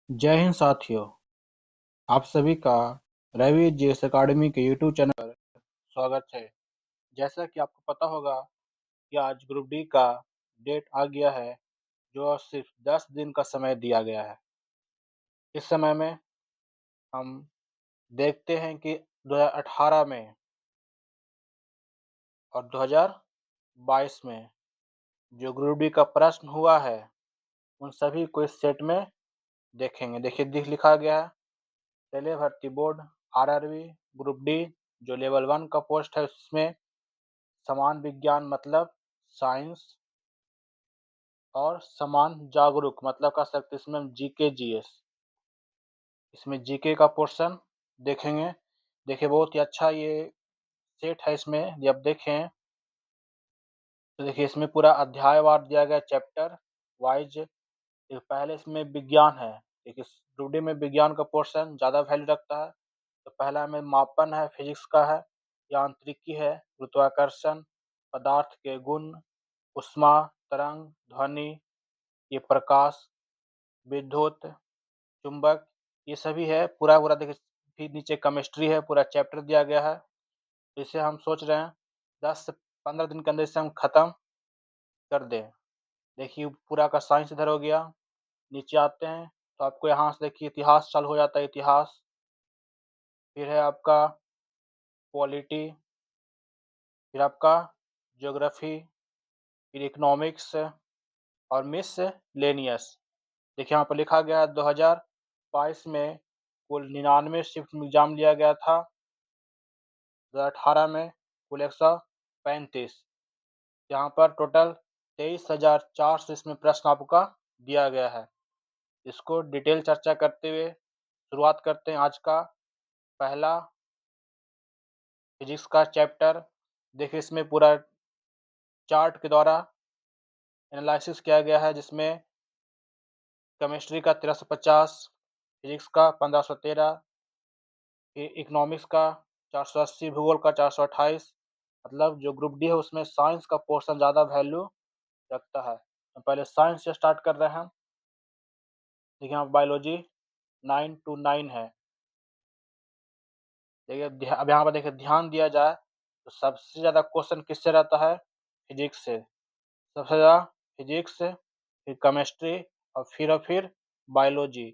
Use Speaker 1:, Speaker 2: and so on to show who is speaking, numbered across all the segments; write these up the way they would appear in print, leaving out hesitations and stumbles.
Speaker 1: जय हिंद साथियों। आप सभी का रवि जीएस अकेडमी के यूट्यूब चैनल पर स्वागत है। जैसा कि आपको पता होगा कि आज ग्रुप डी का डेट आ गया है, जो सिर्फ 10 दिन का समय दिया गया है। इस समय में हम देखते हैं कि 2018 में और 2022 में जो ग्रुप डी का प्रश्न हुआ है, उन सभी को इस सेट में देखेंगे। देखिए लिखा गया है, रेलवे भर्ती बोर्ड आरआरबी ग्रुप डी जो लेवल 1 का पोस्ट है, उसमें समान विज्ञान मतलब साइंस और समान जागरूक मतलब का सकते इसमें जीके जीएस, इसमें जीके का पोर्शन देखेंगे। देखिए बहुत ही अच्छा ये सेट है। इसमें जब देखें तो देखिए इसमें पूरा अध्यायवार दिया गया, चैप्टर वाइज। पहले इसमें विज्ञान है। देखिए स्टूडियो में विज्ञान का पोर्शन ज़्यादा वैल्यू रखता है। तो पहला में मापन है, फिजिक्स का है, यांत्रिकी है, गुरुत्वाकर्षण, पदार्थ के गुण, ऊष्मा, तरंग, ध्वनि, ये प्रकाश, विद्युत, चुंबक, ये सभी है। पूरा पूरा देखिए, फिर नीचे केमिस्ट्री है, पूरा चैप्टर दिया गया है। इसे हम सोच रहे हैं 10 से 15 दिन के अंदर इसे हम खत्म कर दें। देखिए पूरा का साइंस इधर हो गया। नीचे आते हैं तो आपको यहाँ से देखिए इतिहास चालू हो जाता है। इतिहास, फिर है आपका पॉलिटी, फिर आपका ज्योग्राफी, फिर इकोनॉमिक्स और मिसलेनियस। देखिए यहाँ पर लिखा गया है 2022 में कुल 99 शिफ्ट में एग्जाम लिया गया था। 2018 में कुल 135। यहाँ पर टोटल 23,400 इसमें प्रश्न आपका दिया गया है। इसको डिटेल चर्चा करते हुए शुरुआत करते हैं आज का पहला फिजिक्स का चैप्टर। देखिए इसमें पूरा चार्ट के द्वारा एनालिसिस किया गया है, जिसमें केमिस्ट्री का 1350, फिजिक्स का 1513, इकोनॉमिक्स का 480, भूगोल का 428। मतलब जो ग्रुप डी है उसमें साइंस का पोर्शन ज़्यादा वैल्यू रखता है। तो पहले साइंस से स्टार्ट कर रहे हैं। देखिए यहाँ बायोलॉजी 9 to 9 है। देखिए अब यहाँ पर देखिए ध्यान दिया जाए तो सबसे ज़्यादा क्वेश्चन किससे रहता है? फिजिक्स से। सबसे ज़्यादा फिजिक्स, फिर केमिस्ट्री और फिर बायोलॉजी।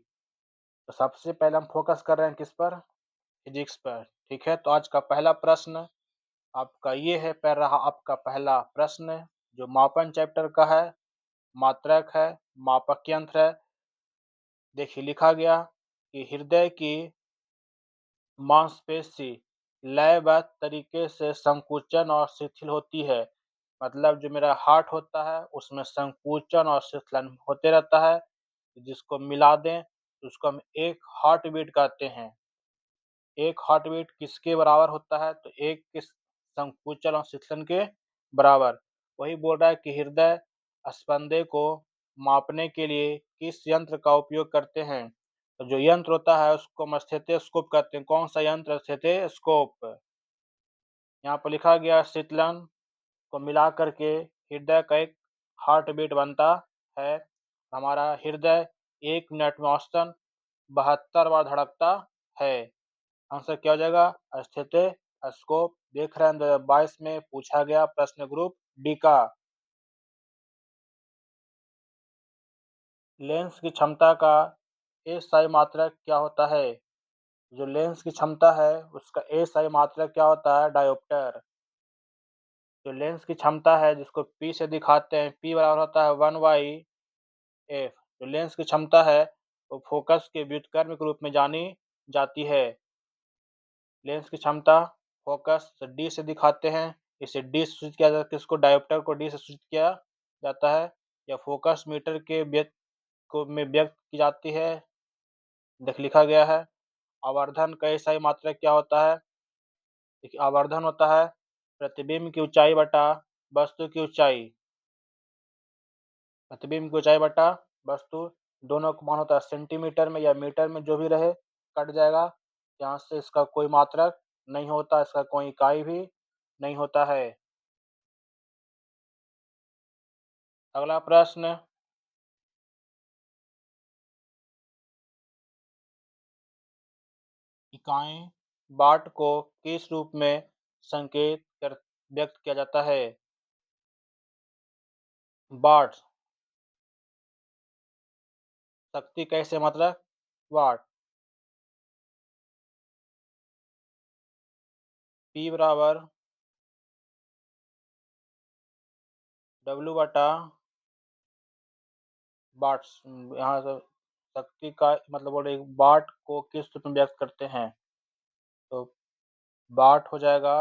Speaker 1: तो सबसे पहले हम फोकस कर रहे हैं किस पर? फिजिक्स पर। ठीक है, तो आज का पहला प्रश्न आपका ये है, पर रहा आपका पहला प्रश्न जो मापन चैप्टर का है, मात्रक है, मापक यंत्र है। देखिए लिखा गया कि हृदय की मांसपेशी लयबद्ध तरीके से संकुचन और शिथिल होती है। मतलब जो मेरा हार्ट होता है उसमें संकुचन और शिथिलन होते रहता है। जिसको मिला दें तो उसको हम एक हार्ट बीट कहते हैं। एक हार्ट बीट किसके बराबर होता है? तो एक किस संकुचन और शिथिलन के बराबर। वही बोल रहा है कि हृदय स्पंदे को मापने के लिए किस यंत्र का उपयोग करते हैं? तो जो यंत्र होता है उसको हम स्टेथोस्कोप कहते हैं। कौन सा यंत्र? स्टेथोस्कोप। यहाँ पर लिखा गया शीतलन को मिला करके हृदय का एक हार्ट बीट बनता है। हमारा हृदय 1 मिनट में औसतन 72 बार धड़कता है। आंसर क्या हो जाएगा? स्टेथोस्कोप। देख रहे हैं 2022 में पूछा गया प्रश्न ग्रुप डी का। लेंस की क्षमता का एसआई मात्रक क्या होता है? जो लेंस की क्षमता है उसका एसआई मात्रक क्या होता है? डायोप्टर। जो लेंस की क्षमता है जिसको पी से दिखाते हैं, पी बराबर होता है 1/f। जो लेंस की क्षमता है वो फोकस के व्युत्क्रम के रूप में जानी जाती है। लेंस की क्षमता फोकस डी से दिखाते हैं। इसे डी से सूचित किया जाता है। किसको? डायोप्टर को डी से सूचित किया जाता है। या फोकस मीटर के व्यक्त को में व्यक्त की जाती है। देख लिखा गया है। आवर्धन का एसआई मात्रक क्या होता है? देखिए आवर्धन होता है प्रतिबिंब की ऊंचाई बटा वस्तु की ऊंचाई। प्रतिबिंब की ऊंचाई बटा वस्तु, दोनों का मान होता है सेंटीमीटर में या मीटर में, जो भी रहे कट जाएगा। यहाँ से इसका कोई मात्रक नहीं होता, इसका कोई इकाई भी नहीं होता है। अगला प्रश्न, इकाई वाट को किस रूप में व्यक्त किया जाता है? वाट। शक्ति कैसे मात्रक वाट। P बराबर W बटा वाट्स। यहाँ से शक्ति का मतलब बोल रहे वाट को किस रूप में व्यक्त करते हैं, तो वाट हो जाएगा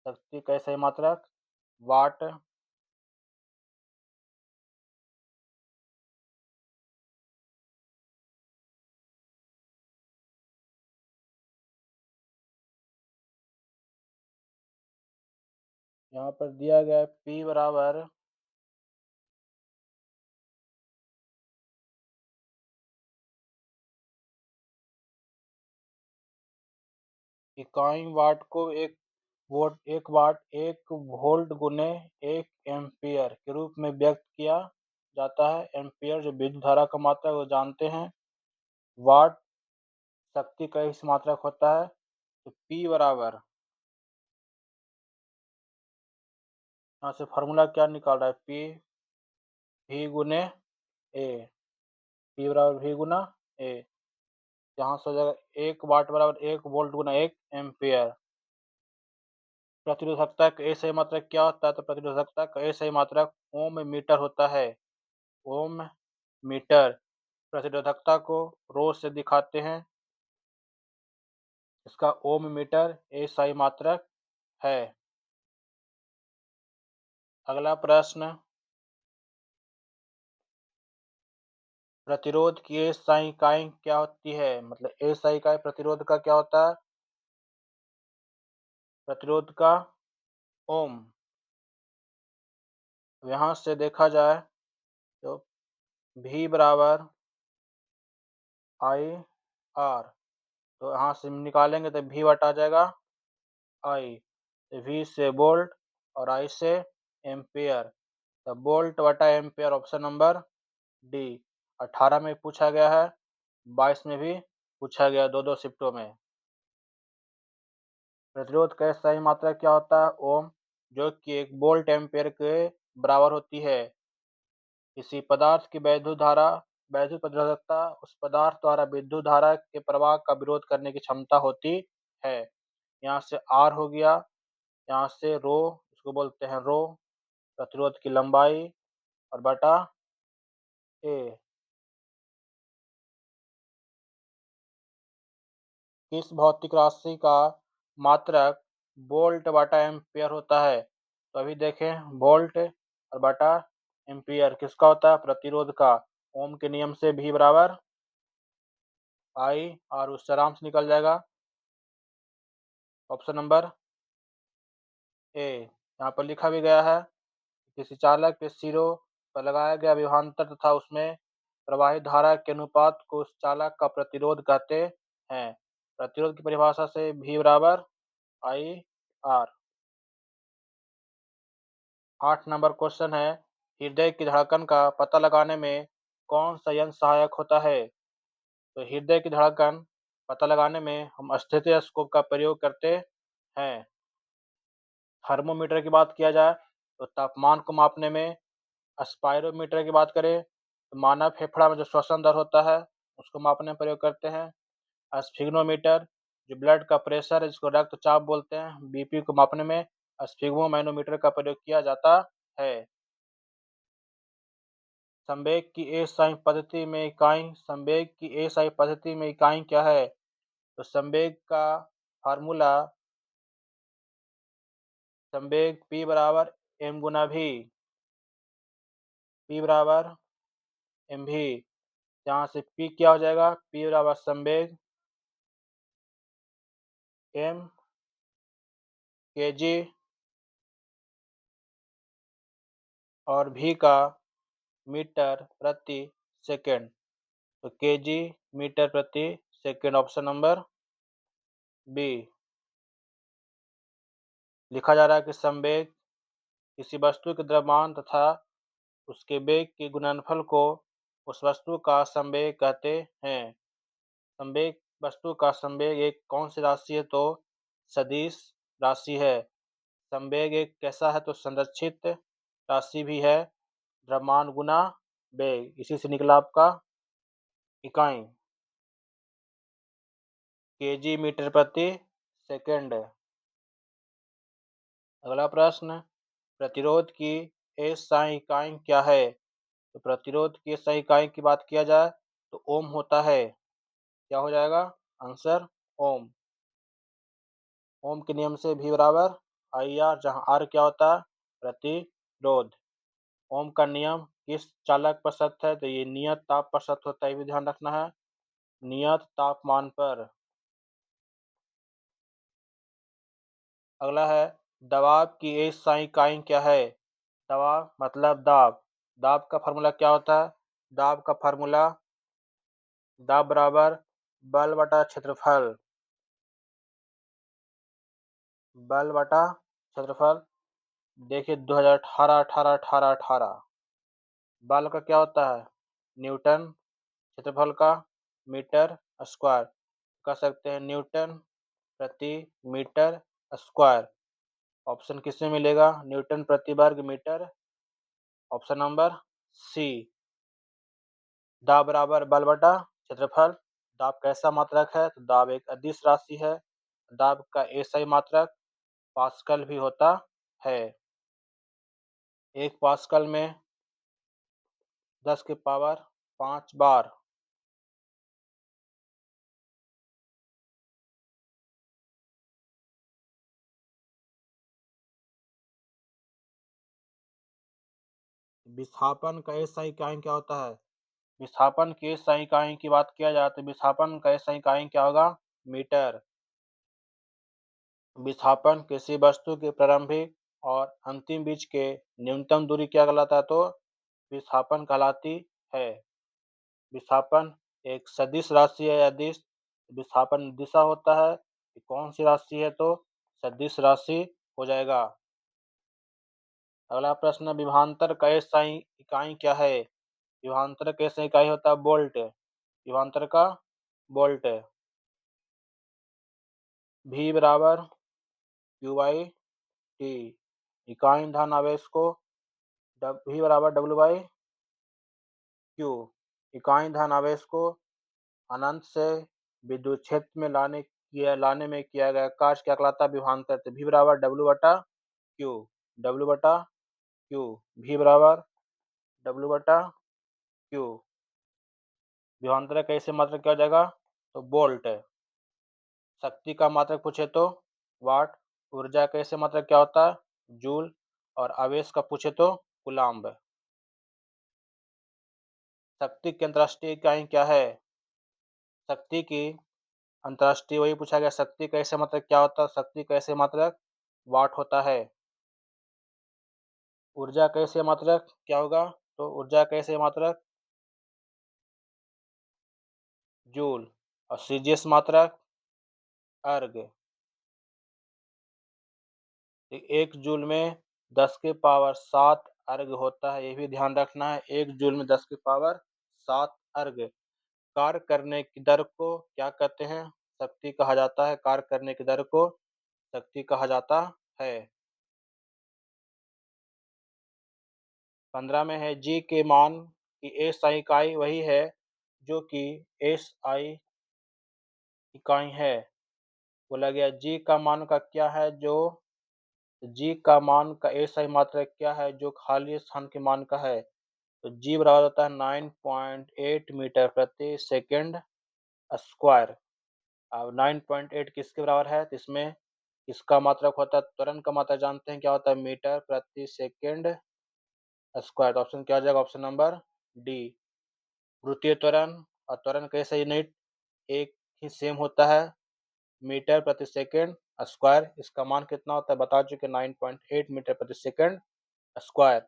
Speaker 1: शक्ति कैसे मात्रक वाट यहाँ पर दिया गया है P बराबर इकाई वाट को एक वाट 1 वोल्ट गुने 1 एम्पियर के रूप में व्यक्त किया जाता है। एम्पियर जो विद्युत धारा का मात्रक है वो जानते हैं। वाट शक्ति का इस मात्रक होता है, तो P बराबर यहाँ से फार्मूला क्या निकाल रहा है P V गुने A। P बराबर V गुना A। यहाँ से हो जाएगा 1 वाट बराबर 1 वोल्ट गुना 1 एम्पियर। प्रतिरोधकता का ए सही मात्रक क्या होता है, तो प्रतिरोधकता का ए सही मात्रक ओम मीटर होता है। ओम मीटर। प्रतिरोधकता को रो से दिखाते हैं, इसका ओम मीटर ए सही मात्रक है। अगला प्रश्न, प्रतिरोध की एसआई इकाई क्या होती है, मतलब एसआई इकाई प्रतिरोध का क्या होता है, प्रतिरोध का ओम। यहाँ से देखा जाए तो V बराबर आई आर, तो यहाँ से निकालेंगे तो V बटा जाएगा आई। V से वोल्ट और आई से एम्पियर, तो वोल्ट बटा एम्पियर ऑप्शन नंबर डी। 18 में पूछा गया है, 22 में भी पूछा गया, दो शिफ्टों में। प्रतिरोध का सही मात्रा क्या होता है ओम, जो कि 1 वोल्ट एम्पियर के बराबर होती है। किसी पदार्थ की वैद्युत प्रतिरोधकता उस पदार्थ द्वारा विद्युत धारा के प्रवाह का विरोध करने की क्षमता होती है। यहाँ से आर हो गया, यहाँ से रो, इसको बोलते हैं रो, प्रतिरोध की लंबाई, और बटा ए। किस भौतिक राशि का मात्रक वोल्ट बटा एम्पियर होता है, तो अभी देखें वोल्ट और बटा एम्पियर किसका होता है, प्रतिरोध का। ओम के नियम से भी बराबर आई, और उससे आराम से निकल जाएगा ऑप्शन नंबर ए। यहाँ पर लिखा भी गया है, किसी चालक के सिरों पर लगाया गया विभवांतर तथा उसमें प्रवाहित धारा के अनुपात को उस चालक का प्रतिरोध कहते हैं। प्रतिरोध की परिभाषा से भी बराबर आई आर। 8 नंबर क्वेश्चन है, हृदय की धड़कन का पता लगाने में कौन सा यंत्र सहायक होता है, तो हृदय की धड़कन पता लगाने में हम स्टेथोस्कोप का प्रयोग करते हैं। थर्मोमीटर की बात किया जाए तो तापमान को मापने में, स्पायरोमीटर की बात करें तो मानव फेफड़ा में जो श्वसन दर होता है उसको मापने में प्रयोग करते हैं। स्फिग्नोमीटर जो ब्लड का प्रेशर है, जिसको रक्तचाप बोलते हैं, बीपी को मापने में स्फिग्मोमैनोमीटर का प्रयोग किया जाता है। संवेग की एसआई पद्धति में इकाई क्या है, तो संवेग का फार्मूला, संवेग P बराबर m गुना V। P बराबर mv, यहाँ से P क्या हो जाएगा, P बराबर संवेग m kg और V का मीटर प्रति सेकेंड, तो kg मीटर प्रति सेकेंड ऑप्शन नंबर बी। लिखा जा रहा है कि संवेग किसी वस्तु के द्रव्यमान तथा उसके वेग के गुणनफल को उस वस्तु का संवेग कहते हैं। संवेग वस्तु का संवेग एक कौन सी राशि है? तो सदिश राशि है। संवेग एक कैसा है? तो संरक्षित राशि भी है। द्रव्यमान गुना वेग, इसी से निकला आपका इकाई केजी मीटर प्रति सेकंड। अगला प्रश्न, प्रतिरोध की एसआई इकाई क्या है? तो प्रतिरोध की एसआई इकाई की बात किया जाए तो ओम होता है। क्या हो जाएगा आंसर? ओम। ओम के नियम से भी बराबर आई आर, जहाँ आर क्या होता है? प्रतिरोध। ओम का नियम किस चालक पर सत्य है? तो ये नियत ताप पर सत्य होता है, ये भी ध्यान रखना है। नियत तापमान पर। अगला है, दबाव की एसआई इकाई क्या है? दबाव मतलब दाब। दाब का फार्मूला क्या होता है? दाब का फार्मूला दाब बराबर बल बटा क्षेत्रफल। बल बटा क्षेत्रफल। देखिए 2018 18 18 18 बल का क्या होता है? न्यूटन। क्षेत्रफल का मीटर स्क्वायर। कह सकते हैं न्यूटन प्रति मीटर स्क्वायर। ऑप्शन किसमें मिलेगा? न्यूटन प्रति वर्ग मीटर। ऑप्शन नंबर सी। दाब बराबर बल बटा क्षेत्रफल। दाब कैसा मात्रक है? तो दाब एक अदिश राशि है। दाब का एसआई मात्रक पास्कल भी होता है। एक पास्कल में 10 की पावर 5 बार। विस्थापन का एसआई इकाई क्या होता है? विस्थापन की एसआई इकाई की बात किया जाए तो विस्थापन का एसआई इकाई क्या होगा? मीटर। विस्थापन किसी वस्तु के प्रारंभिक और अंतिम बीच के न्यूनतम दूरी क्या कहलाता है? तो विस्थापन कहलाती है। विस्थापन एक सदिश राशि है या दिश। विस्थापन दिशा होता है। कौन सी राशि है? तो सदिश राशि हो जाएगा। अगला प्रश्न, विभवांतर का एसआई इकाई क्या है? विभवांतर का एसआई इकाई होता है वोल्ट। विभवांतर का वोल्ट। V बराबर क्यू बाई टी। इकाई धन आवेश को V बराबर W बाई क्यू। इकाई धन आवेश को अनंत से विद्युत क्षेत्र में लाने में किया गया कार्य क्या कहलाता है? विभवांतर। तो V बराबर W बटा क्यू। W बटा क्यू। V बराबर W बटा क्यू। विभवांतर कैसे मात्रक क्या हो जाएगा? तो वोल्ट। शक्ति का मात्रक पूछे तो वाट। ऊर्जा कैसे मात्रक क्या होता है? जूल। और आवेश का पूछे तो कूलाम्ब। शक्ति की अंतर्राष्ट्रीय इकाई क्या है? शक्ति की अंतर्राष्ट्रीय वही पूछा गया, शक्ति कैसे मात्रक क्या होता है? शक्ति कैसे मात्रक वाट होता है। ऊर्जा कैसे मात्रक क्या होगा? तो ऊर्जा कैसे मात्रक जूल। और सीजीएस मात्रक अर्ग। एक जूल में 10 के पावर 7 अर्ग होता है, ये भी ध्यान रखना है। एक जूल में 10 के पावर 7 अर्ग। कार्य करने की दर को क्या कहते हैं? शक्ति कहा जाता है। कार्य करने की दर को शक्ति कहा जाता है। 15 में है, जी के मान की एस आई इकाई वही है जो कि एस आई इकाई है। बोला गया जी का मान का क्या है? जो जी का मान का एस आई मात्रक क्या है जो खाली स्थान के मान का है? तो जी बराबर होता है 9.8 मीटर प्रति सेकंड स्क्वायर। अब 9.8 किसके बराबर है? तो इसमें इसका मात्रक होता है त्वरण का मात्रक जानते हैं क्या होता है? मीटर प्रति सेकंड स्क्वायर। तो ऑप्शन क्या हो जाएगा? Option number D. वृत्तीय त्वरण और त्वरण कैसे यूनिट एक ही सेम होता है, मीटर प्रति सेकंड स्क्वायर। इसका मान कितना होता है बता चुके, 9.8 मीटर प्रति second square.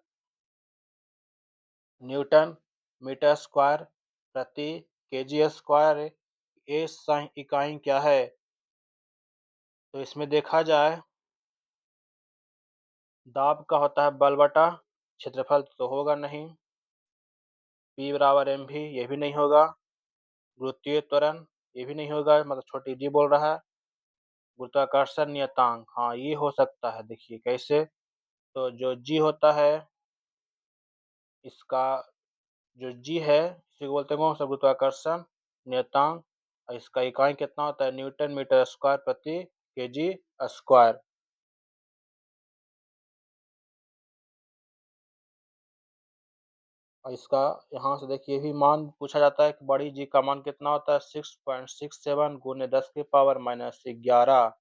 Speaker 1: Newton metre square प्रति केजी स्क्वायर एस इकाई क्या है? तो इसमें देखा जाए दाब का होता है बल बटा क्षेत्रफल, तो होगा नहीं। P बराबर mv, ये भी नहीं होगा। गुरुत्वीय त्वरण ये भी नहीं होगा, मतलब छोटी जी बोल रहा है। गुरुत्वाकर्षण नियतांक, हाँ ये हो सकता है। देखिए कैसे, तो जो जी होता है इसका, जो जी है इसी को बोलते हैं कौन सा, गुरुत्वाकर्षण नियतांक। और इसका इकाई कितना होता है, न्यूटन मीटर स्क्वायर प्रति केजी स्क्वायर। और इसका यहाँ से देखिए भी मान पूछा जाता है कि बड़ी जी का मान कितना होता है, 6.67 गुने 10 की पावर माइनस 11।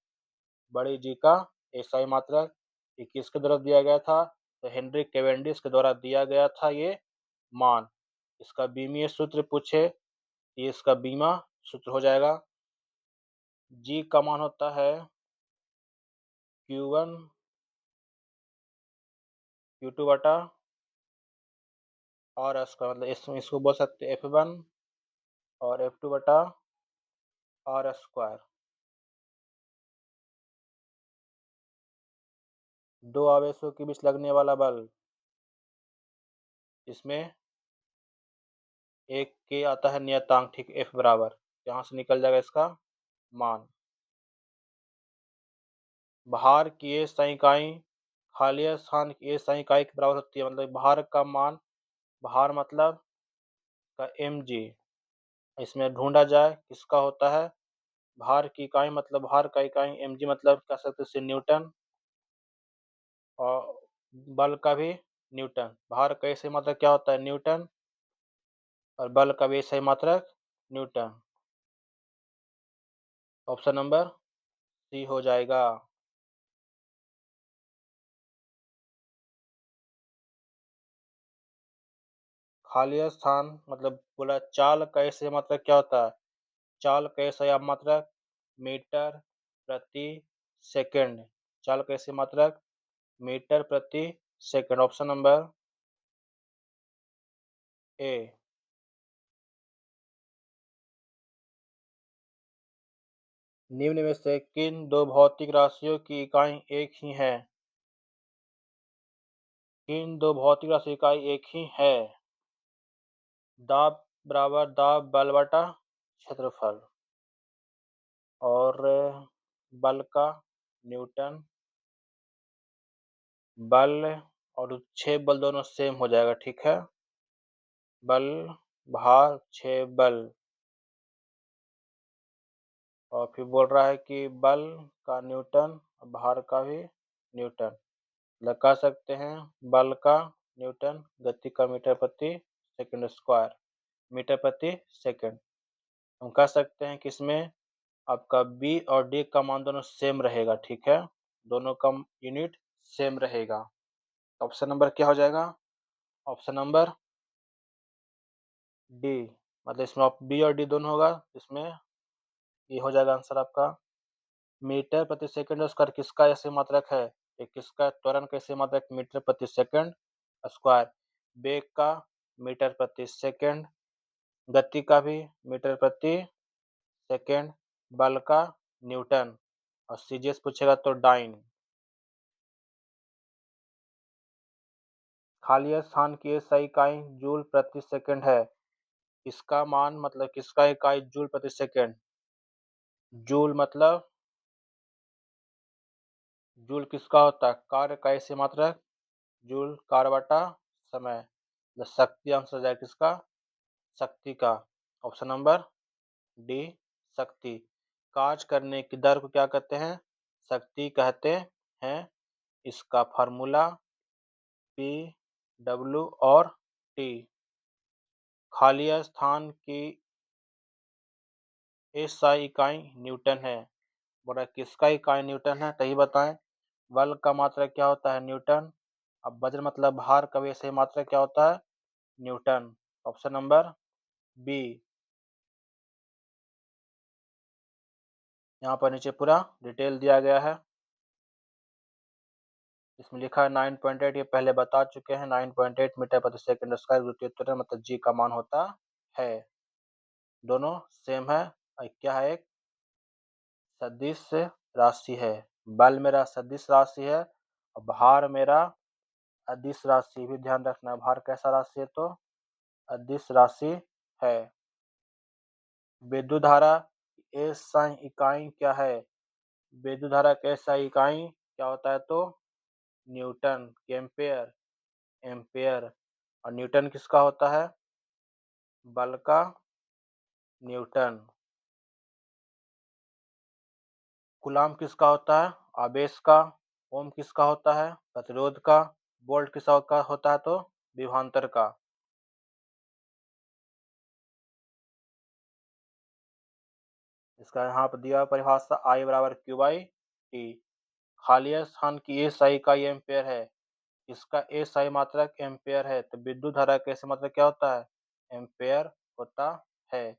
Speaker 1: बड़ी जी का एसआई मात्रक ये किसके द्वारा दिया गया था, तो हेनरी कैवेंडिश के द्वारा दिया गया था ये मान। इसका बीमीय सूत्र पूछे, ये इसका बीमा सूत्र हो जाएगा। जी का मान होता है Q1 Q2 बटा और इसका मतलब इसको बोल सकते हैं F1 और F2 बटा आर स्क्वायर। दो आवेशों के बीच लगने वाला बल, इसमें एक के आता है नियतांक, ठीक F बराबर, यहाँ से निकल जाएगा इसका मान। भार की ये SI इकाई खाली स्थान की SI इकाई के बराबर होती है, मतलब भार का मान, भार मतलब का mg, इसमें ढूंढा जाए किसका होता है, भार की इकाई मतलब भार का इकाई, mg मतलब कह सकते हैं न्यूटन, और बल का भी न्यूटन। भार का SI मात्रक क्या होता है, न्यूटन, और बल का भी SI मात्रक न्यूटन। ऑप्शन नंबर सी हो जाएगा। खाली स्थान मतलब बोला चाल का SI मात्रक क्या होता है, चाल का SI मात्रक मीटर प्रति सेकंड, चाल का SI मात्रक मीटर प्रति सेकंड। Option number A. निम्न में से किन दो भौतिक राशियों की इकाई एक ही है, किन दो भौतिक राशि की इकाई एक ही है, दाब बराबर दाब बल बटा क्षेत्रफल, और बल का न्यूटन, बल और छह बल दोनों सेम हो जाएगा, ठीक है, बल भार छह बल। और फिर बोल रहा है कि बल का न्यूटन भार का भी न्यूटन, लगा सकते हैं बल का न्यूटन, गति का मीटर प्रति सेकंड स्क्वायर, मीटर प्रति सेकंड। हम कह सकते हैं कि इसमें आपका बी और डी का मान दोनों सेम रहेगा, ठीक है, दोनों का यूनिट सेम रहेगा। ऑप्शन नंबर क्या हो जाएगा, ऑप्शन नंबर डी, मतलब इसमें बी और डी दोनों होगा, इसमें ये हो जाएगा आंसर आपका। मीटर प्रति सेकंड स्क्वायर किसका ऐसे मात्रक है, ये किसका त्वरण का ऐसे मात्रक, मीटर प्रति सेकंड स्क्वायर। वेग का मीटर प्रति सेकंड, गति का भी मीटर प्रति सेकंड, बल का न्यूटन, और सीजीएस पूछेगा तो डाइन। खाली स्थान की SI इकाई जूल प्रति सेकंड है, इसका मान मतलब किसका इकाई, जूल प्रति सेकंड। जूल मतलब, जूल किसका होता है, कार्य का SI मात्रक, जूल कार्य बटा समय, मतलब शक्ति आंसर जाए किसका, शक्ति का। ऑप्शन नंबर डी शक्ति। कार्य करने की दर को क्या कहते हैं, शक्ति कहते हैं। इसका फार्मूला पी डब्ल्यू और टी। खाली स्थान की SI इकाई न्यूटन है, बोला किसका इकाई न्यूटन है, तो ही बताएं। बल का मात्रक क्या होता है, न्यूटन। अब वज्र मतलब भार का भी SI मात्रक क्या होता है, न्यूटन। Option number B. यहाँ पर नीचे पूरा डिटेल दिया गया है, इसमें लिखा है 9.8, ये पहले बता चुके हैं, 9.8 मीटर प्रति सेकंड स्क्वायर द्वितीय त्वरण मतलब जी का मान होता है। दोनों सेम है, और क्या है, एक सदिश राशि है। बल मेरा सदिश राशि है, और भार मेरा अदिश राशि, भी ध्यान रखना, भार कैसा राशि है, तो अदिश राशि है। विद्युत धारा एसआई इकाई क्या है? विद्युत धारा की एसआई इकाई क्या होता है तो न्यूटन की एम्पेयर, एम्पेयर। और न्यूटन किसका होता है? बल का न्यूटन। कूलाम किसका होता है? आवेश का। ओम किसका होता है? प्रतिरोध का। वोल्ट किसका होता है तो विभवांतर का। इसका यहाँ पर दिया परिभाषा I बराबर क्यू बाई टी। खाली स्थान की एसआई इकाई एम्पेयर है। इसका एसआई मात्रक एम्पेयर है तो विद्युत धारा का एसआई मात्रक क्या होता है? एम्पेयर होता है।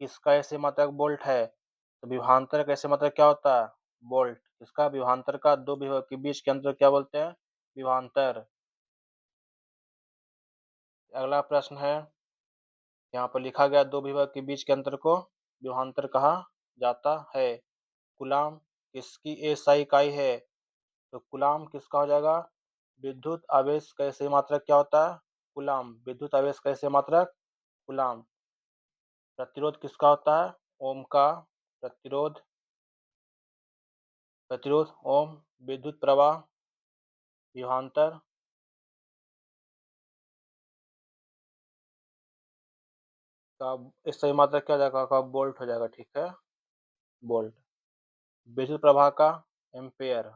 Speaker 1: इसका एसआई मात्रक वोल्ट है तो विभवांतर का एसआई मात्रक क्या होता है? वोल्ट। इसका विभवांतर का दो विभव के बीच के अंतर क्या बोलते हैं? विभवांतर। अगला प्रश्न है, यहाँ पर लिखा गया दो विभव के बीच के अंतर को विभवांतर कहा जाता है। कूलाम किसकी एसआई इकाई है? तो कूलाम किसका हो जाएगा? विद्युत आवेश का एसआई मात्रक क्या होता है? कूलाम। विद्युत आवेश का एसआई मात्रक कूलाम। प्रतिरोध किसका होता है? ओम का। प्रतिरोध, प्रतिरोध ओम। विद्युत प्रवाह विभवांतर। का एसआई मात्रक क्या हो जाएगा? का वोल्ट हो जाएगा, ठीक है, वोल्ट। विद्युत प्रवाह का एम्पेयर।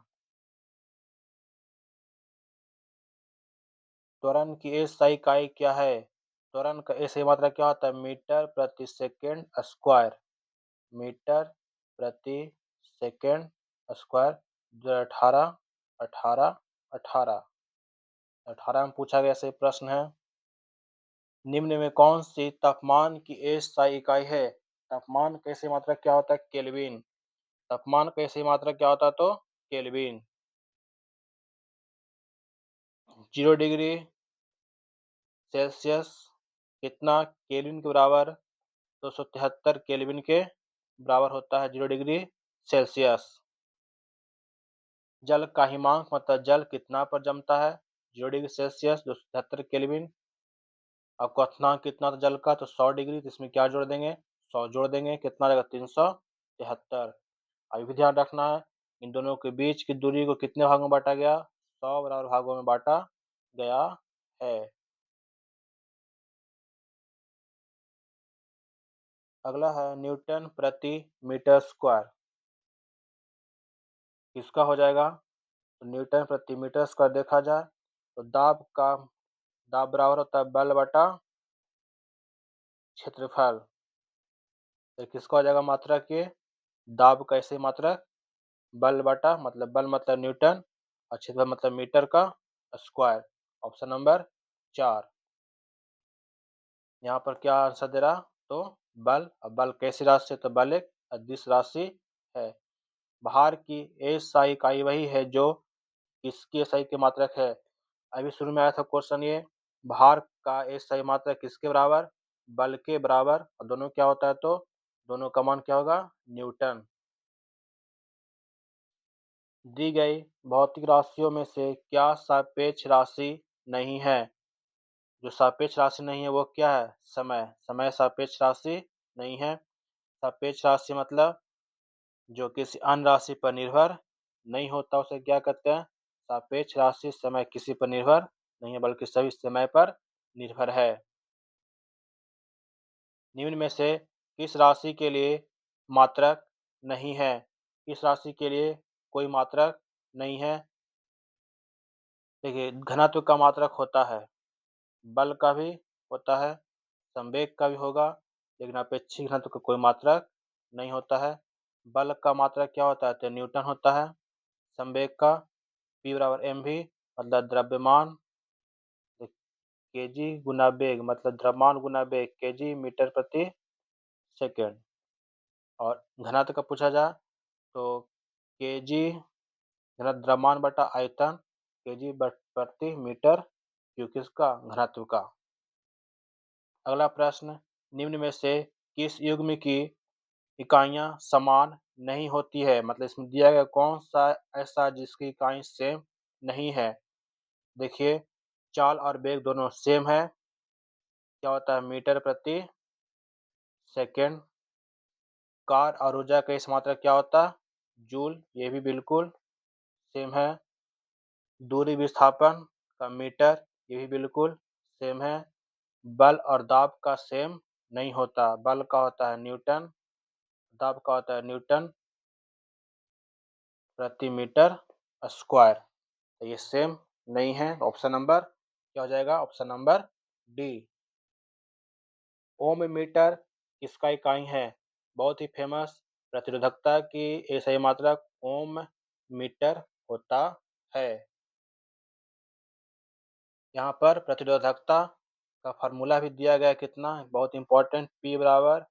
Speaker 1: त्वरण की एसआई इकाई क्या है? त्वरण का एसआई मात्रक क्या होता है? मीटर प्रति सेकेंड स्क्वायर। मीटर प्रति सेकेंड स्क्वायर। 18 18 18 18 में पूछा गया सही प्रश्न है। निम्न में कौन सी तापमान की एसआई इकाई है? तापमान का एसआई मात्रक क्या होता है? केल्विन। तापमान का एसआई मात्रक क्या होता है तो केल्विन। 0 डिग्री सेल्सियस कितना केल्विन के बराबर? 273 केल्विन के बराबर होता है 0 डिग्री सेल्सियस। जल का हिमांक मतलब जल कितना पर जमता है? 0 डिग्री सेल्सियस 273 केल्विन। अब क्वथनांक कितना था जल का? तो 100 डिग्री। तो इसमें क्या जोड़ देंगे? 100 जोड़ देंगे, कितना रहेगा? 373। अभी भी ध्यान रखना है, इन दोनों के बीच की दूरी को कितने भागों में बांटा गया? 100 बराबर भागों में बांटा गया है। अगला है न्यूटन प्रति मीटर स्क्वायर। किसका हो जाएगा? तो न्यूटन प्रति मीटर स्क्वायर देखा जाए तो दाब बराबर होता है बल बटा क्षेत्रफल। तो किसका हो जाएगा मात्रक? ये दाब कैसे मात्रक? बल बटा, मतलब बल मतलब न्यूटन और क्षेत्रफल मतलब मीटर का स्क्वायर। Option number 4। यहाँ पर क्या आंसर दे रहा तो बल। अब बल कैसी राशि है? तो बल एक अदिश राशि है। भार की एसआई इकाई वही है जो किसकी एसआई की मात्रक है? अभी शुरू में आया था क्वेश्चन ये, भार का एसआई मात्रक किसके बराबर? बल के बराबर। और दोनों क्या होता है तो दोनों का मान क्या होगा? न्यूटन। दी गई भौतिक राशियों में से क्या सापेक्ष राशि नहीं है? जो सापेक्ष राशि नहीं है वो क्या है? समय। समय सापेक्ष राशि नहीं है। सापेक्ष राशि मतलब जो किसी अन्य राशि पर निर्भर नहीं होता उसे क्या कहते हैं? सापेक्ष राशि। समय किसी पर निर्भर नहीं है बल्कि सभी समय पर निर्भर है। निम्न में से किस राशि के लिए मात्रक नहीं है? किस राशि के लिए कोई मात्रक नहीं है? देखिए, घनत्व का मात्रक होता है, बल का भी होता है, संवेग का भी होगा, लेकिन अपेक्षित घनत्व का कोई मात्रक नहीं होता है। बल का मात्रक क्या होता है? तो न्यूटन होता है। संवेग का P बराबर mv मतलब द्रव्यमान, केजी गुना वेग मतलब द्रव्यमान गुना वेग, केजी मीटर प्रति सेकेंड। और घनत्व का पूछा जाए तो केजी घनत्व द्रव्यमान बटा आयतन, केजी प्रति मीटर क्यूब, किसका? घनत्व का। अगला प्रश्न, निम्न में से किस युग्म की इकाइयां समान नहीं होती है? मतलब इसमें दिया गया कौन सा ऐसा जिसकी इकाई सेम नहीं है? देखिए, चाल और वेग दोनों सेम है। क्या होता है? मीटर प्रति सेकेंड। कार्य और ऊर्जा का इस मात्रक क्या होता है? जूल। ये भी बिल्कुल सेम है। दूरी विस्थापन का मीटर, ये भी बिल्कुल सेम है। बल और दाब का सेम नहीं होता। बल का होता है न्यूटन, दाब का होता है न्यूटन प्रति मीटर स्क्वायर। तो ये सेम नहीं है। ऑप्शन नंबर क्या हो जाएगा? Option number D. Ohm metre किसका इकाई है? बहुत ही फेमस प्रतिरोधकता की ये सही मात्रक ओम मीटर होता है। यहाँ पर प्रतिरोधकता का फार्मूला भी दिया गया है, कितना बहुत इंपॉर्टेंट, P बराबर,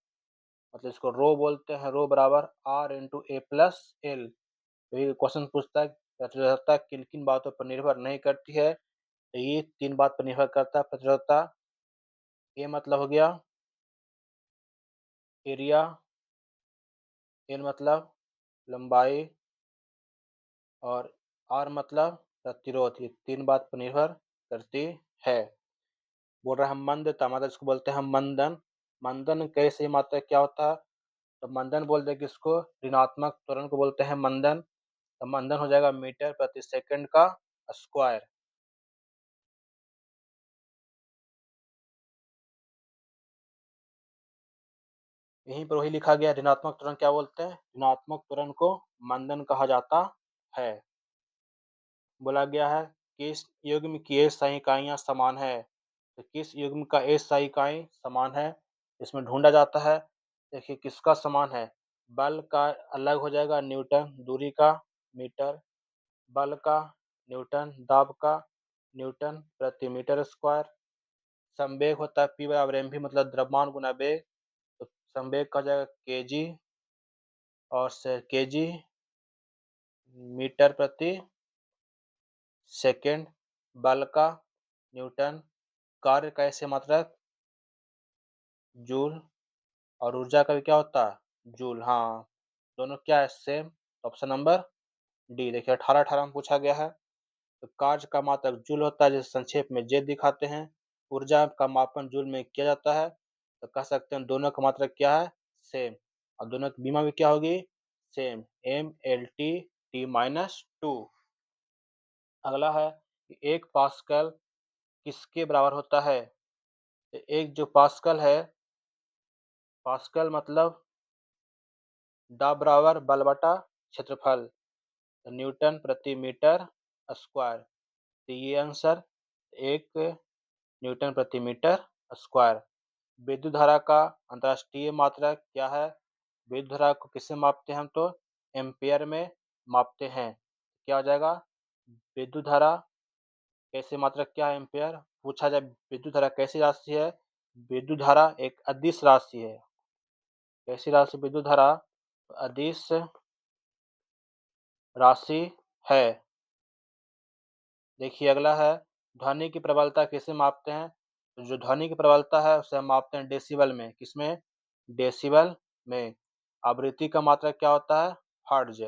Speaker 1: मतलब इसको रो बोलते हैं, रो बराबर R इंटू ए प्लस एल। ये क्वेश्चन पूछता है प्रतिरोधकता किन किन बातों पर निर्भर नहीं करती है, तो ये 3 बात पर निर्भर करता है प्रतिरोधकता। ए मतलब हो गया एरिया, एल मतलब लंबाई और आर मतलब प्रतिरोध। ये 3 बात पर निर्भर करती है। बोल रहा है मंदता, मतलब इसको बोलते हैं मंदन। मंदन कैसे मात्रा क्या होता है? तो मंदन बोल दे किसको? ऋणात्मक त्वरण को बोलते हैं मंदन। तो मंदन हो जाएगा मीटर प्रति सेकंड का स्क्वायर। यहीं पर वही लिखा गया, ऋणात्मक त्वरण क्या बोलते हैं? ऋणात्मक त्वरण को मंदन कहा जाता है। बोला गया है किस युग्म की ए SI इकाइयाँ समान है? तो किस युग्म का ए SI इकाई समान है, इसमें ढूंढा जाता है। देखिए किसका समान है? बल का अलग हो जाएगा न्यूटन, दूरी का मीटर, बल का न्यूटन, दाब का न्यूटन प्रति मीटर स्क्वायर। संवेग होता है P बराबर mv, मतलब द्रव्यमान गुना वेग। तो संवेग का हो जाएगा केजी और केजी मीटर प्रति सेकेंड। बल का न्यूटन, कार्य का ऐसे मात्रक जूल, और ऊर्जा का भी क्या होता है? जूल। हाँ, दोनों क्या है? सेम। Option number D. देखिए 18 में पूछा गया है। तो कार्य का मात्रक जूल होता है, जिसे संक्षेप में जे दिखाते हैं। ऊर्जा का मापन जूल में किया जाता है। तो कह सकते हैं दोनों का मात्रक क्या है? सेम। और दोनों की बीमा भी क्या होगी? Same, MLT T-2। अगला है कि 1 पास्कल किसके बराबर होता है? तो एक जो पास्कल है, पास्कल मतलब दाब बराबर बल बटा क्षेत्रफल, तो न्यूटन प्रति मीटर स्क्वायर। तो ये आंसर 1 न्यूटन प्रति मीटर स्क्वायर। विद्युत धारा का अंतर्राष्ट्रीय मात्रक क्या है? विद्युत धारा को किससे मापते हैं हम? तो एम्पियर में मापते हैं। क्या हो जाएगा? विद्युत धारा कैसे मात्रक क्या है? एम्पियर। पूछा जाए विद्युत धारा कैसी राशि है? विद्युत धारा एक अदिश राशि है। कैसी राशि विद्युत धारा? अदिश राशि है। देखिए अगला है ध्वनि की प्रबलता किसे मापते हैं? तो जो ध्वनि की प्रबलता है उसे हम मापते हैं डेसिबल में। किसमें? डेसिबल में। आवृत्ति का मात्रक क्या होता है? हर्ट्ज।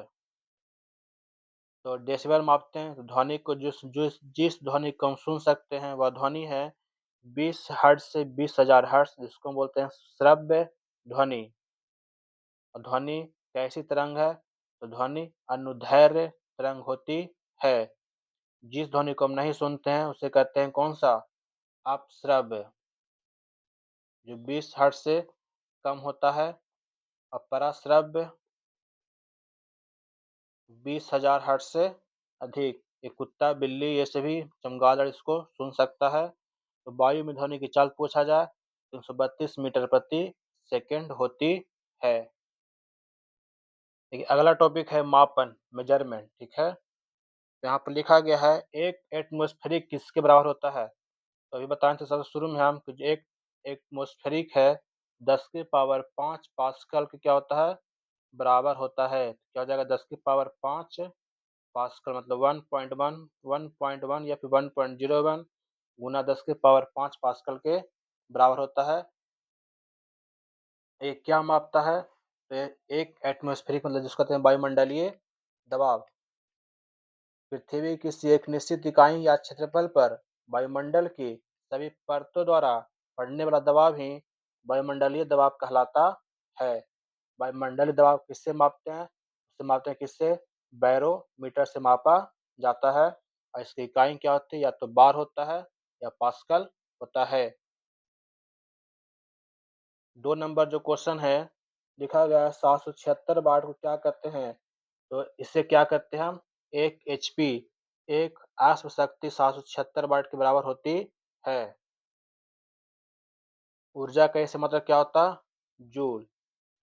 Speaker 1: तो डेसिबल मापते हैं। तो ध्वनि को जिस ध्वनि को हम सुन सकते हैं वह ध्वनि है 20 हर्ट्ज से 20,000 हर्ट्ज, जिसको हम बोलते हैं श्रव्य ध्वनि। और ध्वनि कैसी तरंग है? तो ध्वनि अनुदैर्घ्य तरंग होती है। जिस ध्वनि को हम नहीं सुनते हैं उसे कहते हैं कौन सा? अपश्रव्य, जो 20 हर्ट्ज से कम होता है। और पराश्रव्य 20,000 हर्ट्ज से अधिक। ये कुत्ता, बिल्ली, ये सभी चमगादड़ इसको सुन सकता है। तो वायु में ध्वनि की चाल पूछा जाए 332 मीटर प्रति सेकंड होती है। देखिए अगला टॉपिक है मापन, मेजरमेंट। ठीक है, यहाँ पर लिखा गया है एक एटमॉस्फेरिक किसके बराबर होता है? तो अभी बताएं तो सबसे शुरू में हम कि जो एक एटमॉस्फेरिक है 10 की पावर 5 पास्कल के क्या होता है? बराबर होता है। क्या हो जाएगा? 10 की पावर 5 पास्कल मतलब 1.1 या फिर 1.01 गुना 10 की पावर 5 पास्कल के बराबर होता है। ये क्या मापता है? तो एक एटमॉस्फेरिक मतलब जिसको कहते हैं वायुमंडलीय दबाव। पृथ्वी की किसी एक निश्चित इकाई या क्षेत्रफल पर वायुमंडल की सभी परतों द्वारा पड़ने वाला दबाव ही वायुमंडलीय दबाव कहलाता है। वायुमंडलीय दबाव किससे मापते हैं? उससे मापते हैं किससे? बैरोमीटर से मापा जाता है और इसकी इकाई क्या होती है? या तो बार होता है या पास्कल होता है। 2 नंबर जो क्वेश्चन है, लिखा गया है 776 वाट को क्या कहते हैं? तो इसे क्या कहते हैं हम? 1 एचपी, एक अश्व शक्ति 776 वाट के बराबर होती है। ऊर्जा का इसे मतलब क्या होता? जूल।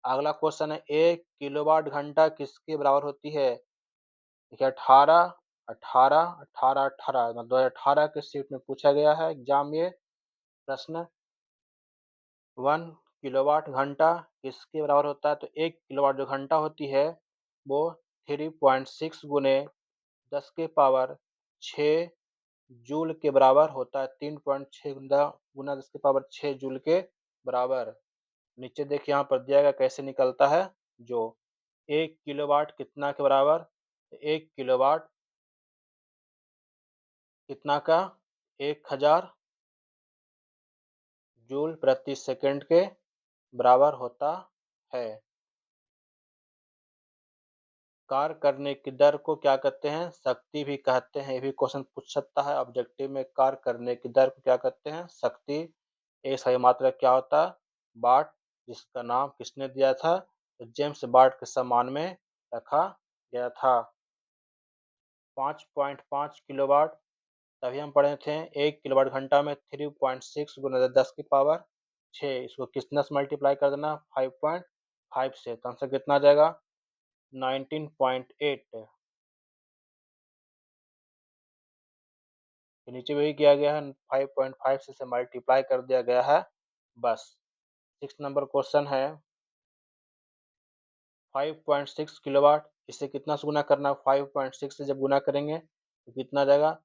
Speaker 1: अगला क्वेश्चन है 1 किलोवाट घंटा किसके बराबर होती है? देखिए 18, 18, 18, 18 मतलब 2018 के शीट में पूछा गया है एग्जाम में प्रश्न। 1 किलोवाट घंटा किसके बराबर होता है? तो 1 किलोवाट जो घंटा होती है वो 3.6 गुने 10 के पावर 6 जूल के बराबर होता है। 3.6 गुना 10 के पावर 6 जूल के बराबर। नीचे देखिए यहाँ पर दिया गया कैसे निकलता है। जो 1 किलोवाट कितना के बराबर? 1 किलोवाट कितना का? 1000 जूल प्रति सेकंड के बराबर होता है। कार्य करने की दर को क्या कहते हैं? शक्ति भी कहते हैं। ये भी क्वेश्चन पूछ सकता है ऑब्जेक्टिव में। कार्य करने की दर को क्या कहते हैं? शक्ति। एक सही मात्रा क्या होता है? वाट, जिसका नाम किसने दिया था? तो जेम्स वाट के सम्मान में रखा गया था। 5.5 किलोवाट, तभी हम पढ़े थे 1 किलोवाट घंटा में 3.6 गुना 10 की पावर 6। इसको किसने से मल्टीप्लाई कर देना? 5.5 से। तो आंसर कितना आ जाएगा? 19.8। तो नीचे वही किया गया है, 5.5 से मल्टीप्लाई कर दिया गया है बस। 6 नंबर क्वेश्चन है 5.6 किलोवाट, इसे कितना से गुना करना? 5.6 से जब गुना करेंगे तो कितना आ जाएगा?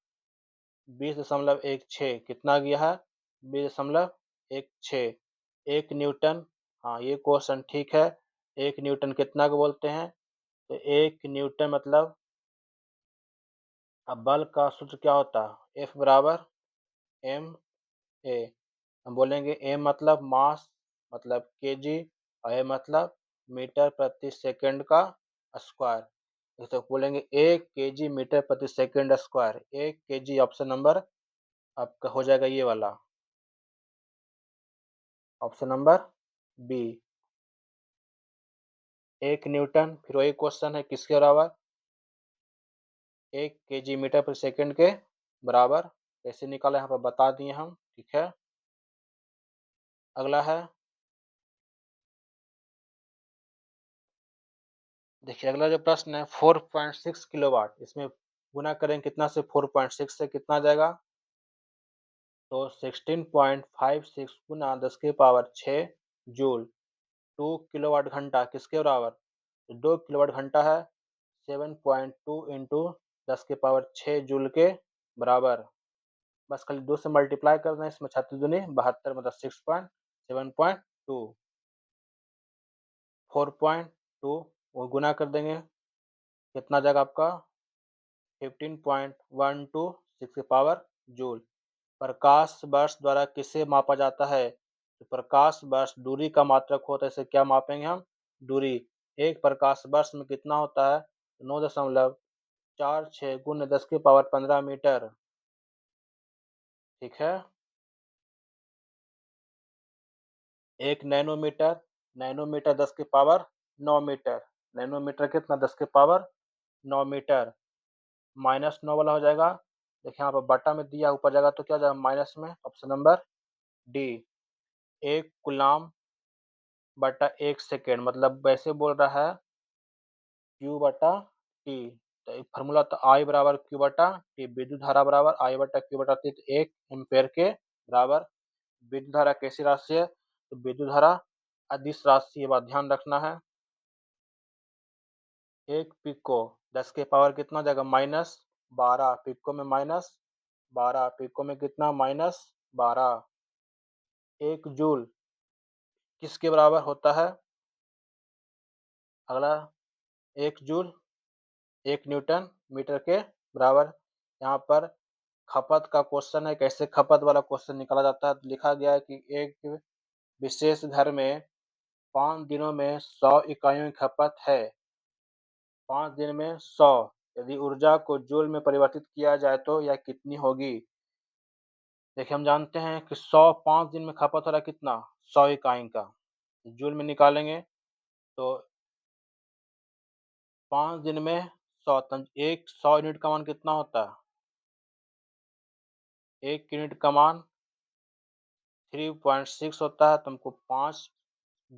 Speaker 1: 20.16। कितना गया है? 20.16। 1 न्यूटन। हाँ ये क्वेश्चन ठीक है। 1 न्यूटन कितना को बोलते हैं? तो 1 न्यूटन मतलब, अब बल का सूत्र क्या होता है? F बराबर एम ए। हम बोलेंगे एम मतलब मास मतलब केजी और ए मतलब मीटर प्रति सेकंड का स्क्वायर। तो बोलेंगे 1 केजी मीटर प्रति second square. 1 KG option number आपका हो जाएगा ये वाला, ऑप्शन नंबर बी। 1 न्यूटन, फिर वही क्वेश्चन है किसके बराबर? 1 केजी मीटर प्रति सेकंड के बराबर। कैसे निकाला यहाँ पर बता दिए हम, ठीक है। अगला है, देखिए अगला जो प्रश्न है 4.6 किलोवाट, इसमें गुना करें कितना से? 4.6 से कितना आ जाएगा? तो 16.56 गुना 10 के पावर 6 जूल। 2 किलोवाट घंटा किसके बराबर? तो 2 किलोवाट घंटा है 7.2 इंटू 10 के पावर 6 जूल के बराबर। बस खाली 2 से मल्टीप्लाई करना है, इसमें 36 दूनी 72 मतलब 6.7.2। 4.2 वो गुना कर देंगे, कितना जाएगा आपका? 15.126 के पावर जूल। प्रकाश वर्ष द्वारा किसे मापा जाता है? तो प्रकाश वर्ष दूरी का मात्रक होता है, इसे क्या मापेंगे हम? दूरी। एक प्रकाश वर्ष में कितना होता है? 9.46 गुना 10 के पावर 15 मीटर, ठीक है। 1 नैनोमीटर, नैनोमीटर 10 के पावर 9 मीटर। नैनोमीटर कितना? 10 के पावर 9 मीटर। -9 वाला हो जाएगा। देखिए यहाँ पर बटा में दिया, ऊपर जाएगा तो क्या हो जाएगा? माइनस में। Option number D. 1 कूलाम बटा 1 सेकेंड मतलब वैसे बोल रहा है क्यू बटा टी। तो एक फार्मूला तो आई बराबर क्यू बटा टी। विद्युत धारा बराबर आई बटा क्यू बटा टी। तो 1 एम्पेयर के बराबर। विद्युत धारा कैसी राशि है? तो विद्युत धारा अदिश राशि, ये बात ध्यान रखना है। 1 पिको 10 के पावर कितना हो जाएगा? -12। पिको में -12, पिको में कितना? -12। 1 जूल किसके बराबर होता है? अगला 1 जूल 1 न्यूटन मीटर के बराबर। यहाँ पर खपत का क्वेश्चन है, कैसे खपत वाला क्वेश्चन निकाला जाता है। तो लिखा गया है कि एक विशेष घर में 5 दिनों में 100 इकाइयों की खपत है। 5 दिन में 100, यदि ऊर्जा को जूल में परिवर्तित किया जाए तो यह कितनी होगी? देखिए, हम जानते हैं कि 100 5 दिन में खपत हो रहा है कितना? 100 इकाई का। जूल में निकालेंगे तो 5 दिन में 100 एक 100 यूनिट का मान कितना होता है? 1 यूनिट का मान 3.6 होता है, तो हमको 5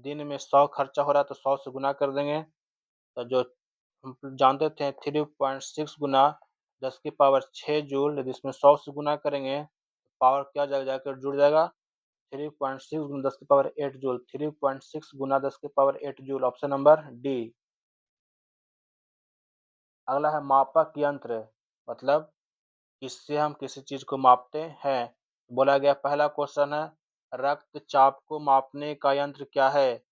Speaker 1: दिन में 100 खर्चा हो रहा है तो 100 से गुना कर देंगे। तो जो हम जानते थे 3.6 गुना 10 की पावर 6 जूल, यदि इसमें 100 से गुना करेंगे पावर क्या जाकर जुड़ जाएगा 3.6 गुना 10 की पावर 8 जूल। 3.6 गुना 10 की power 8 joule, option number D. अगला है मापक यंत्र, मतलब इससे हम किसी चीज को मापते हैं। बोला गया पहला क्वेश्चन है रक्तचाप को मापने का यंत्र क्या है?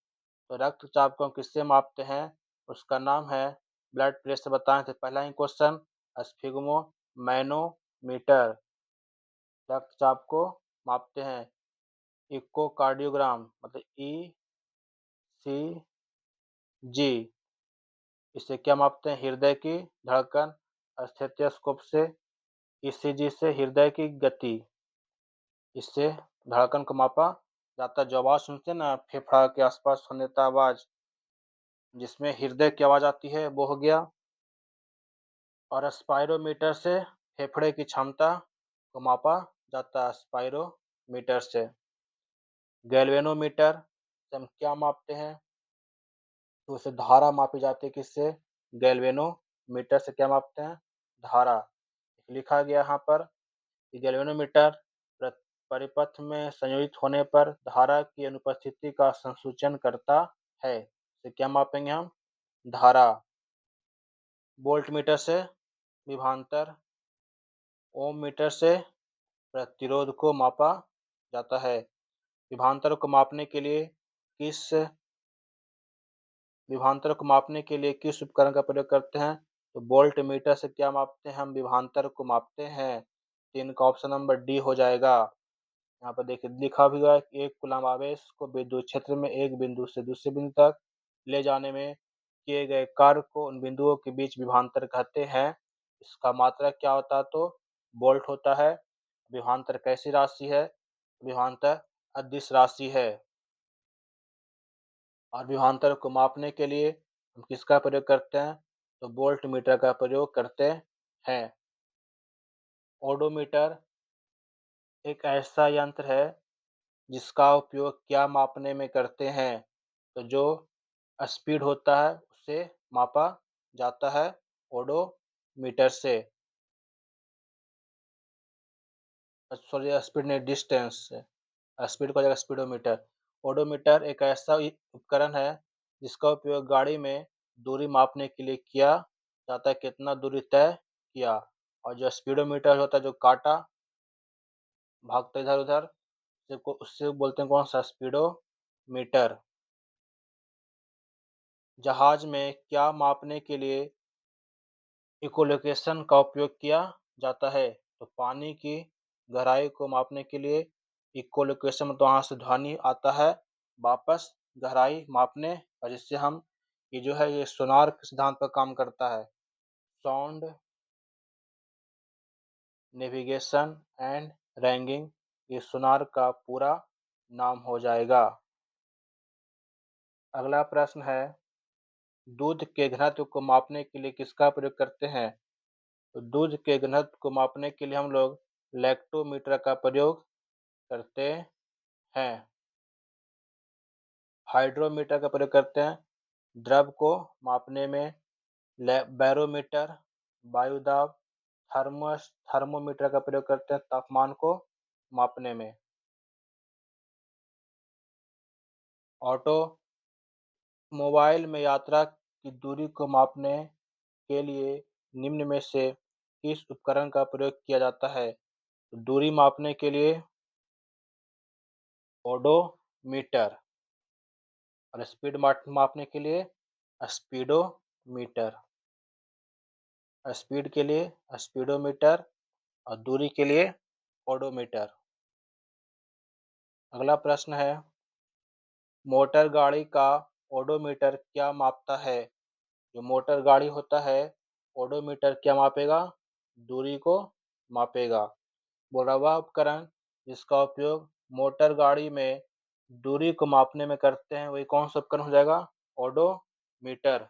Speaker 1: तो रक्तचाप को हम किससे मापते हैं? उसका नाम है ब्लड प्रेशर। बताएं थे पहला ही क्वेश्चन, स्फिग्मो मैनोमीटर। रक्तचाप को मापते हैं। इकोकार्डियोग्राम मतलब ई सी जी, इससे क्या मापते हैं? हृदय की धड़कन। स्टेथोस्कोप से ईसीजी से हृदय की गति, इससे धड़कन को मापा जाता है। जो आवाज सुनते हैं ना फेफड़ा के आसपास सुन देता आवाज, जिसमें हृदय की आवाज आती है, वो हो गया। और स्पायरोमीटर से फेफड़े की क्षमता को मापा जाता है, स्पायरोमीटर से। गैल्वेनोमीटर से हम क्या मापते हैं? तो उसे धारा मापी जाती है किससे? गैल्वेनोमीटर से क्या मापते हैं? धारा। लिखा गया यहाँ पर कि गैल्वेनोमीटर परिपथ में संयोजित होने पर धारा की अनुपस्थिति का संसूचन करता है। इसे क्या मापेंगे हम? धारा। वोल्टमीटर से विभवांतर। ओम मीटर से प्रतिरोध को मापा जाता है। विभवांतर को मापने के लिए किस विभवांतर को मापने के लिए किस उपकरण का प्रयोग करते हैं? तो वोल्ट मीटर से क्या मापते हैं? हम विभवांतर को मापते हैं। 3 का ऑप्शन नंबर डी हो जाएगा। यहाँ पर देखिए लिखा भी हुआ है कि एक कूलम्ब आवेश को विद्युत क्षेत्र में एक बिंदु से दूसरे बिंदु तक ले जाने में किए गए कार्य को उन बिंदुओं के बीच विभवांतर कहते हैं। इसका मात्रक क्या होता है? तो वोल्ट होता है। विभवांतर कैसी राशि है? विभवांतर अदिश राशि है। और विभवांतर को मापने के लिए हम किसका प्रयोग करते हैं? तो वोल्ट मीटर का प्रयोग करते हैं। ओडोमीटर एक ऐसा यंत्र है जिसका उपयोग क्या मापने में करते हैं? तो जो स्पीड होता है उसे मापा जाता है ओडोमीटर से। सॉरी, स्पीड नहीं, डिस्टेंस से। स्पीड को जगह स्पीडोमीटर। ओडोमीटर एक ऐसा उपकरण है जिसका उपयोग गाड़ी में दूरी मापने के लिए किया जाता है, कितना दूरी तय किया। और जो स्पीडोमीटर होता है जो काटा भागता इधर उधर, उससे बोलते हैं कौन सा? स्पीडोमीटर। जहाज में क्या मापने के लिए इकोलोकेशन का उपयोग किया जाता है? तो पानी की गहराई को मापने के लिए इकोलोकेशन, तो वहाँ से ध्वनि आता है वापस गहराई मापने, और जिससे हम ये जो है ये सोनार के सिद्धांत पर काम करता है। साउंड नेविगेशन एंड रैंगिंग, ये सोनार का पूरा नाम हो जाएगा। अगला प्रश्न है दूध के घनत्व को मापने के लिए किसका प्रयोग करते हैं? तो दूध के घनत्व को मापने के लिए हम लोग लैक्टोमीटर का प्रयोग करते हैं। हाइड्रोमीटर का प्रयोग करते हैं द्रव को मापने में। बैरोमीटर वायु दाब। थर्मोमीटर का प्रयोग करते हैं तापमान को मापने में। ऑटोमोबाइल में यात्रा की दूरी को मापने के लिए निम्न में से किस उपकरण का प्रयोग किया जाता है? दूरी मापने के लिए ओडोमीटर, और स्पीड मापने के लिए स्पीडोमीटर। स्पीड के लिए स्पीडोमीटर और दूरी के लिए ओडोमीटर। अगला प्रश्न है मोटर गाड़ी का ओडोमीटर क्या मापता है? जो मोटर गाड़ी होता है, ओडोमीटर क्या मापेगा? दूरी को मापेगा। बोल रहा वह उपकरण जिसका उपयोग मोटर गाड़ी में दूरी को मापने में करते हैं, वही कौन सा उपकरण हो जाएगा? ओडोमीटर।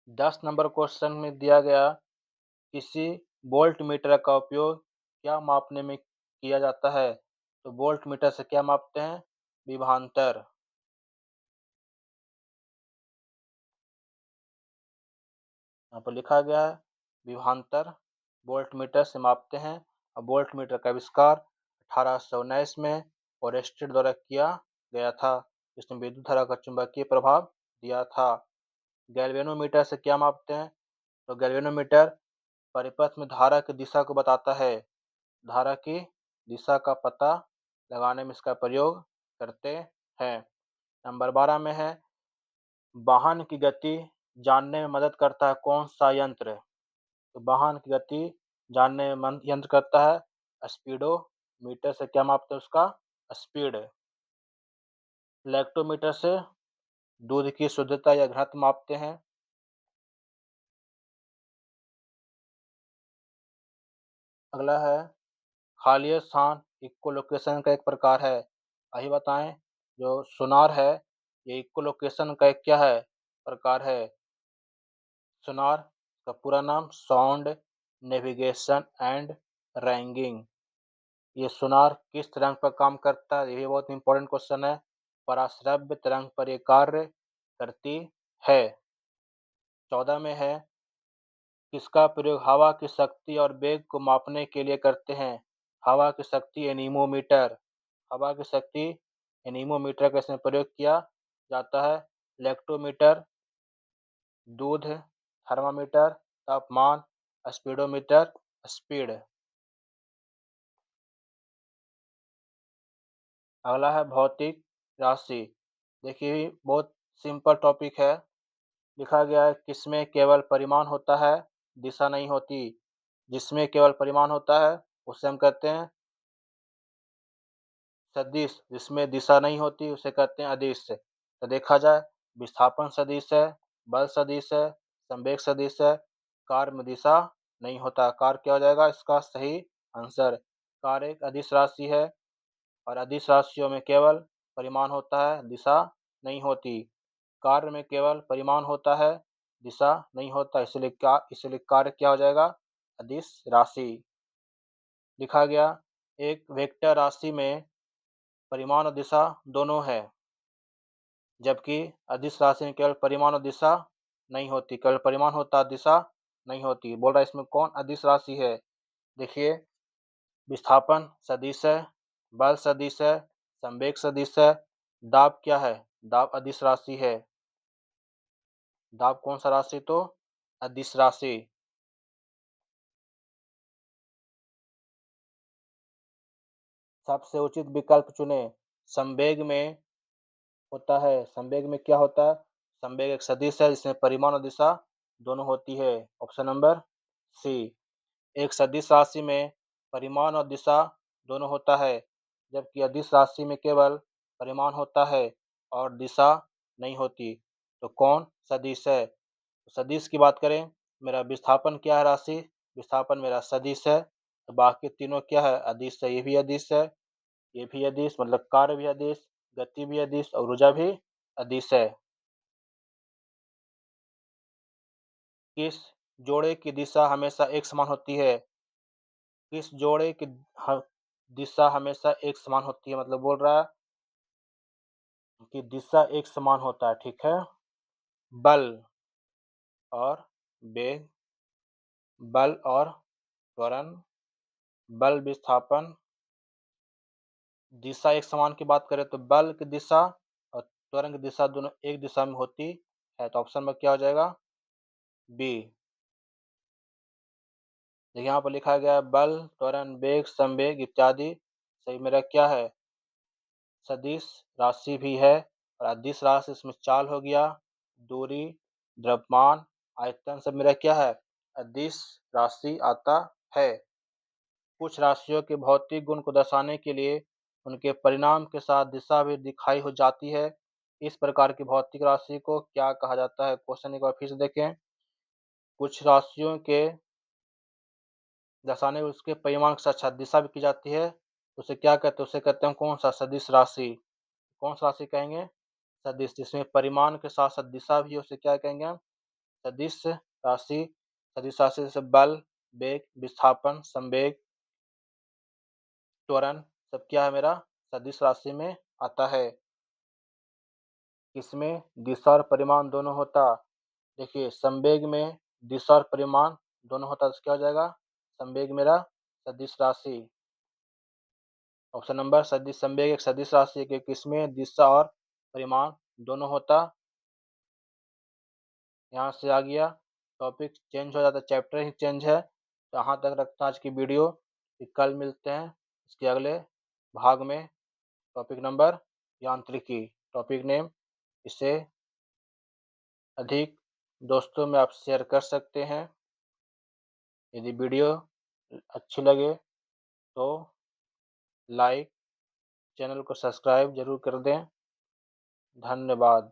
Speaker 1: 10 नंबर क्वेश्चन में दिया गया किसी वोल्ट मीटर का उपयोग क्या मापने में किया जाता है? तो वोल्ट मीटर से क्या मापते हैं? विभवांतर। यहाँ पर लिखा गया है विभवांतर वोल्ट मीटर से मापते हैं। और वोल्ट मीटर का आविष्कार 1819 में ओरेस्टेड द्वारा किया गया था, जिसने विद्युत धारा का चुंबकीय प्रभाव दिया था। गैल्वेनोमीटर से क्या मापते हैं? तो गैल्वेनोमीटर परिपथ में धारा की दिशा को बताता है। धारा की दिशा का पता लगाने में इसका प्रयोग करते हैं। नंबर 12 में है वाहन की गति जानने में मदद करता है कौन सा यंत्र? तो वाहन की गति जानने में यंत्र करता है स्पीडोमीटर। से क्या मापते हैं? उसका स्पीड। लैक्टोमीटर से दूध की शुद्धता या घनत्व मापते हैं। अगला है खाली स्थान इक्कोलोकेशन का एक प्रकार है। आइए बताएं। जो सोनार है, ये इक्कोलोकेशन का एक क्या है? प्रकार है। सोनार का पूरा नाम साउंड नेविगेशन एंड रैंगिंग। ये सोनार किस तरंग पर काम करता है? ये भी बहुत इंपॉर्टेंट क्वेश्चन है। पराश्रव्य तरंग पर ये कार्य करती है। 14 में है किसका प्रयोग हवा की शक्ति और वेग को मापने के लिए करते हैं? हवा की शक्ति एनीमोमीटर। हवा की शक्ति एनीमोमीटर का इसमें प्रयोग किया जाता है। लैक्टोमीटर दूध, थर्मामीटर तापमान, स्पीडोमीटर स्पीड। अगला है भौतिक राशि। देखिए बहुत सिंपल टॉपिक है। लिखा गया है किसमें केवल परिमाण होता है, दिशा नहीं होती? जिसमें केवल परिमाण होता है उसे हम कहते हैं सदिश। जिसमें दिशा नहीं होती उसे कहते हैं अदिश। तो देखा जाए विस्थापन सदिश है, बल सदिश है, संवेग सदिश है, कार्य में दिशा नहीं होता। कार्य क्या हो जाएगा इसका सही आंसर? कार्य एक अदिश राशि है और अदिश राशियों में केवल परिमाण होता है, दिशा नहीं होती। कार्य में केवल परिमाण होता है, दिशा नहीं होता, इसलिए कार्य क्या हो जाएगा? अदिश राशि। लिखा गया एक वेक्टर राशि में परिमाण और दिशा दोनों है, जबकि अदिश राशि में केवल परिमाण और दिशा नहीं होती। केवल परिमाण होता है, दिशा नहीं होती। बोल रहा है इसमें कौन अदिश राशि है? देखिए विस्थापन सदिश है, बल सदिश है, संवेग सदिश है, दाब क्या है? दाब अदिश राशि है। दाब कौन सा राशि? तो अदिश राशि। सबसे उचित विकल्प चुने। संवेग में होता है, संवेग में क्या होता है? संवेग एक सदिश है जिसमें परिमाण और दिशा दोनों होती है। Option number C. एक सदिश राशि में परिमाण और दिशा दोनों होता है, जबकि अदिश राशि में केवल परिमाण होता है और दिशा नहीं होती। तो कौन सदिश है? तो सदिश की बात करें, मेरा विस्थापन क्या है राशि? विस्थापन मेरा सदिश है। तो बाकी तीनों क्या है? अदिश है। ये भी अदिश है, ये भी अदिश, मतलब कार्य भी अदिश, गति भी अदिश और ऊर्जा भी अदिश है। किस जोड़े की दिशा हमेशा एक समान होती है? किस जोड़े की दिशा हमेशा एक समान होती है? मतलब बोल रहा है कि दिशा एक समान होता है। ठीक है। बल और वेग, बल और त्वरण, बल विस्थापन, दिशा एक समान की बात करें तो बल की दिशा और त्वरण की दिशा दोनों एक दिशा में होती है। तो ऑप्शन में क्या हो जाएगा? बी। देखिए यहाँ पर लिखा गया है बल, त्वरण, वेग, संवेग इत्यादि सही मेरा क्या है? सदिश राशि भी है। और अदिश राशि इसमें चाल हो गया, दूरी, द्रव्यमान, आयतन सब मेरा क्या है? अदिश राशि आता है। कुछ राशियों के भौतिक गुण को दर्शाने के लिए उनके परिणाम के साथ दिशा भी दिखाई हो जाती है। इस प्रकार की भौतिक राशि को क्या कहा जाता है? क्वेश्चन एक बार फिर से देखें। कुछ राशियों के दर्शाने उसके परिमाण के साथ दिशा भी की जाती है, उसे क्या कहते हैं? उसे कहते हैं कौन सा? सदिश राशि। कौन सा राशि कहेंगे? सदिश। जिसमें परिमाण के साथ साथ दिशा भी है उसे क्या कहेंगे हम? सदिश राशि। सदिश राशि जैसे बल, वेग, विस्थापन, संवेग, त्वरण सब क्या है मेरा? सदिश राशि में आता है। इसमें दिशा और परिमाण दोनों होता। देखिए संवेग में दिशा और परिमाण दोनों होता तो क्या हो जाएगा? संवेग मेरा सदिश राशि। ऑप्शन नंबर सदिश संवेग एक सदिश राशि है क्योंकि इसमें दिशा और परिमाण दोनों होता। यहाँ से आ गया, टॉपिक चेंज हो जाता, चैप्टर ही चेंज है। तो यहाँ तक रखता आज की वीडियो। फिर कल मिलते हैं इसके अगले भाग में। टॉपिक नंबर यांत्रिकी, टॉपिक नेम। इसे अधिक दोस्तों में आप शेयर कर सकते हैं। यदि वीडियो अच्छी लगे तो लाइक, चैनल को सब्सक्राइब जरूर कर दें। धन्यवाद।